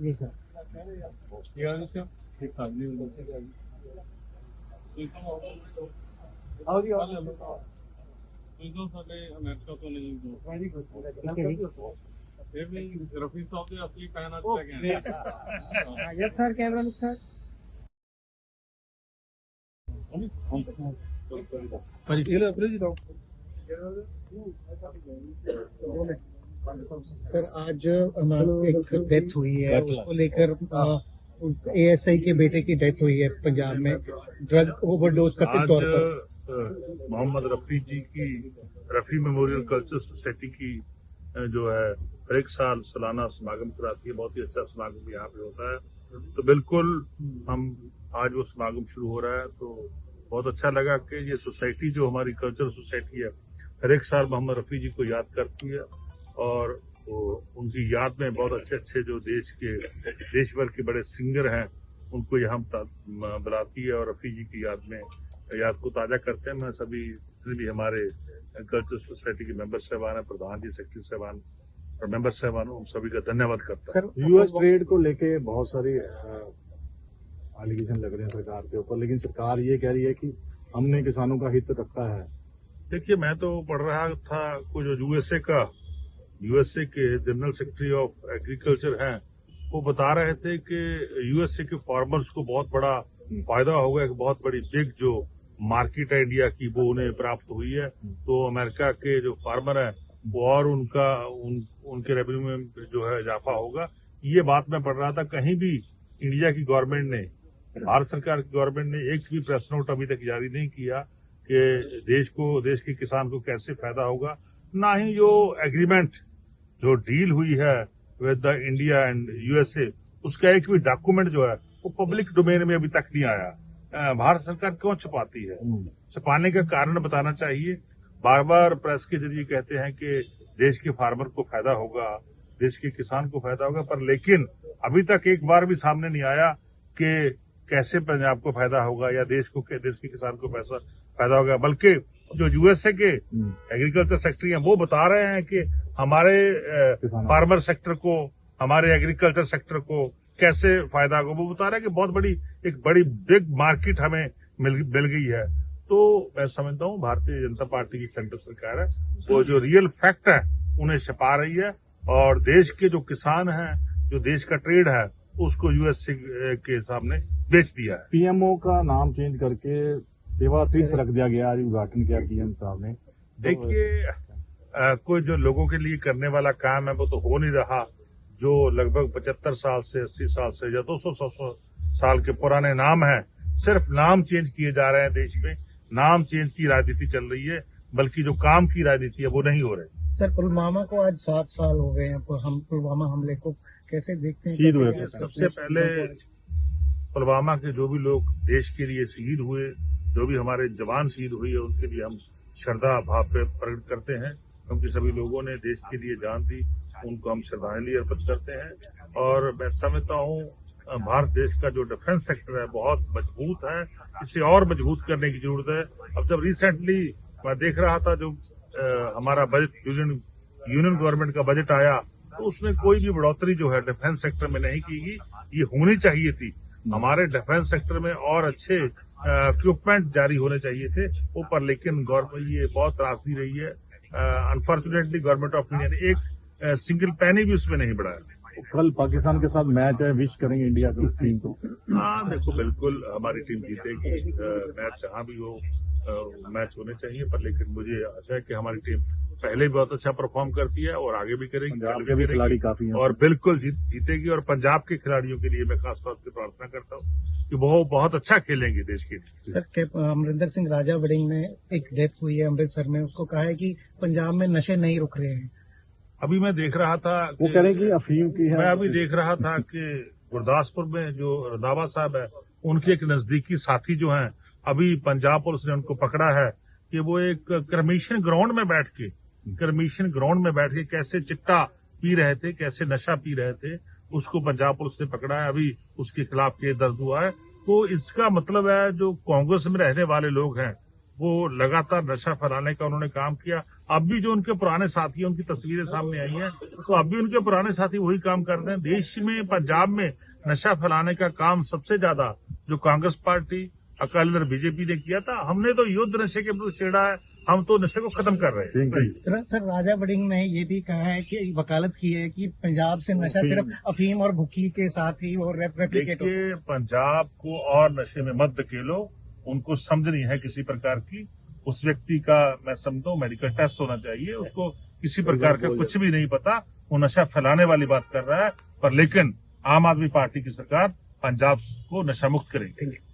जी sir. ਸਾਡੇ America ਤੋਂ ਨਹੀਂ ਇਹ ਵੀ ਰਫੀ ਸਾਹਿਬ ਦੇ ਅਸਲੀ ਫੈਨ ਅੱਜ ਤੱਕ ਹੈ। Yes sir, camera look sir. Sir आज एक डेथ हुई है, उसको लेकर एएसआई के बेटे की डेथ हुई है पंजाब में ड्रग ओवरडोज कथित तौर पर। मोहम्मद रफी जी की रफी मेमोरियल कल्चर सोसाइटी की जो है हर एक साल सालाना समागम कराती है। बहुत ही अच्छा समागम यहाँ पे होता है, तो बिल्कुल हम आज वो समागम शुरू हो रहा है तो बहुत अच्छा लगा कि ये सोसाइटी जो हमारी कल्चर सोसाइटी है हर एक साल मोहम्मद रफी जी को याद करती है और उनकी याद में बहुत अच्छे अच्छे जो देश भर के बड़े सिंगर हैं उनको यहाँ बुलाती है और रफी जी की याद को ताजा करते हैं। मैं सभी भी हमारे कल्चर सोसाइटी के मेंबर साहबान है, प्रधान जी, सेक्रेटरी साहबान और मेंबर साहबान, उन सभी का धन्यवाद करता हूँ। यूएस ट्रेड को लेके बहुत सारी एलिगेशन लग रहे हैं सरकार के ऊपर, लेकिन सरकार ये कह रही है कि हमने किसानों का हित रखा है। देखिए, मैं तो पढ़ रहा था कुछ यूएसए के जनरल सेक्रेटरी ऑफ एग्रीकल्चर हैं, वो बता रहे थे कि यूएसए के फार्मर्स को बहुत बड़ा फायदा होगा, एक बहुत बड़ी बिग जो मार्केट है इंडिया की वो उन्हें प्राप्त हुई है। तो अमेरिका के जो फार्मर हैं वो और उनके रेवेन्यू में जो है इजाफा होगा। ये बात मैं पढ़ रहा था। कहीं भी इंडिया की गवर्नमेंट ने, भारत सरकार की गवर्नमेंट ने एक भी प्रेस नोट अभी तक जारी नहीं किया कि देश के किसान को कैसे फायदा होगा। ना ही जो एग्रीमेंट जो डील हुई है with the India and USA उसका एक भी डॉक्यूमेंट जो है वो पब्लिक डोमेन में अभी तक नहीं आया। भारत सरकार क्यों छुपाती है? छुपाने का कारण बताना चाहिए। बार बार प्रेस के जरिए कहते हैं कि देश के फार्मर को फायदा होगा, देश के किसान को फायदा होगा, पर लेकिन अभी तक एक बार भी सामने नहीं आया कि कैसे पंजाब को फायदा होगा या देश के किसान को फायदा होगा। बल्कि जो यूएसए के एग्रीकल्चर सेक्रेटरी हैं वो बता रहे हैं कि हमारे फार्मर सेक्टर को, हमारे एग्रीकल्चर सेक्टर को कैसे फायदा होगा। वो बता रहे हैं कि बहुत एक बड़ी बिग मार्केट हमें मिल गई है। तो मैं समझता हूँ भारतीय जनता पार्टी की सेंट्रल सरकार है वो जो रियल फैक्ट है उन्हें छिपा रही है और देश के जो किसान हैं, जो देश का ट्रेड है उसको यूएसए के सामने बेच दिया है। पीएमओ का नाम चेंज करके सेवा तीर्थ रख दिया गया, आज उद्घाटन किया पीएम साहब ने। देखिए, कोई जो लोगों के लिए करने वाला काम है वो तो हो नहीं रहा। जो लगभग 75 साल से 80 साल से या 200 साल के पुराने नाम हैं, सिर्फ नाम चेंज किए जा रहे हैं। देश में नाम चेंज की राजनीति चल रही है, बल्कि जो काम की राजनीति है वो नहीं हो रही। सर, पुलवामा को आज 7 साल हो गए हैं, हम पुलवामा हमले को कैसे देखते हैं? सबसे पहले पुलवामा के जो भी लोग देश के लिए शहीद हुए, जो भी हमारे जवान शहीद हुए, उनके लिए हम श्रद्धा भाव प्रकट करते हैं, क्योंकि सभी लोगों ने देश के लिए जान दी, उनको हम श्रद्धांजलि अर्पित करते हैं। और मैं समझता हूँ भारत देश का जो डिफेंस सेक्टर है बहुत मजबूत है, इसे और मजबूत करने की जरूरत है। अब जब रिसेंटली मैं देख रहा था जो हमारा बजट यूनियन गवर्नमेंट का बजट आया तो उसमें कोई भी बढ़ोतरी जो है डिफेंस सेक्टर में नहीं की गई। ये होनी चाहिए थी। हमारे डिफेंस सेक्टर में और अच्छे इक्विपमेंट जारी होने चाहिए थे वो, पर लेकिन गवर्नमेंट ये बहुत त्रासदी रही है। अनफॉर्चुनेटली गवर्नमेंट ऑफ इंडिया ने एक सिंगल पैनी भी उसमें नहीं बढ़ाया। कल पाकिस्तान के साथ मैच है, विश करेंगे इंडिया की टीम को? हाँ, देखो, बिल्कुल हमारी टीम जीतेगी। मैच जहां भी हो मैच होने चाहिए, पर लेकिन मुझे आशा है कि हमारी टीम पहले भी बहुत अच्छा परफॉर्म करती है और आगे भी करेगी। पंजाब के भी खिलाड़ी काफी हैं और बिल्कुल जीतेगी। और पंजाब के खिलाड़ियों के लिए मैं खासतौर पर प्रार्थना करता हूँ कि वो बहुत अच्छा खेलेंगे देश के लिए। सर, अमरिंदर सिंह राजा वड़िंग में एक डेथ हुई है अमृतसर में, उसको कहा है कि पंजाब में नशे नहीं रुक रहे हैं। अभी मैं देख रहा था वो कह रहे हैं कि अफीम की है। मैं अभी देख रहा था कि गुरदासपुर में जो रंधावा साहब है उनके एक नजदीकी साथी जो हैं, अभी पंजाब पुलिस ने उनको पकड़ा है कि वो एक क्रमीशन ग्राउंड में बैठ के कैसे चिट्टा पी रहे थे, कैसे नशा पी रहे थे, उसको पंजाब पुलिस ने पकड़ा है। अभी उसके खिलाफ केस दर्ज हुआ है। तो इसका मतलब है जो कांग्रेस में रहने वाले लोग हैं वो लगातार नशा फैलाने का उन्होंने काम किया। अब भी जो उनके पुराने साथी हैं उनकी तस्वीरें सामने आई हैं, तो अब भी उनके पुराने साथी वही काम कर रहे हैं। देश में पंजाब में नशा फैलाने का काम सबसे ज्यादा जो कांग्रेस पार्टी, अकाली दल, बीजेपी ने किया था। हमने तो युद्ध नशे के विरुद्ध छेड़ा है, हम तो नशे को खत्म कर रहे हैं। सर, राजा वड़िंग ने ये भी कहा है कि वकालत की है कि पंजाब से नशा सिर्फ अफीम और भुक्की के साथ ही वो रेप्लिकेट हो। देखिए, पंजाब को और नशे में मत धकेलो, उनको समझ नहीं है किसी प्रकार की। उस व्यक्ति का मैं समझता हूँ मेडिकल टेस्ट होना चाहिए, उसको किसी प्रकार का कुछ भी नहीं पता, वो नशा फैलाने वाली बात कर रहा है। पर लेकिन आम आदमी पार्टी की सरकार पंजाब को नशा मुक्त करेगी।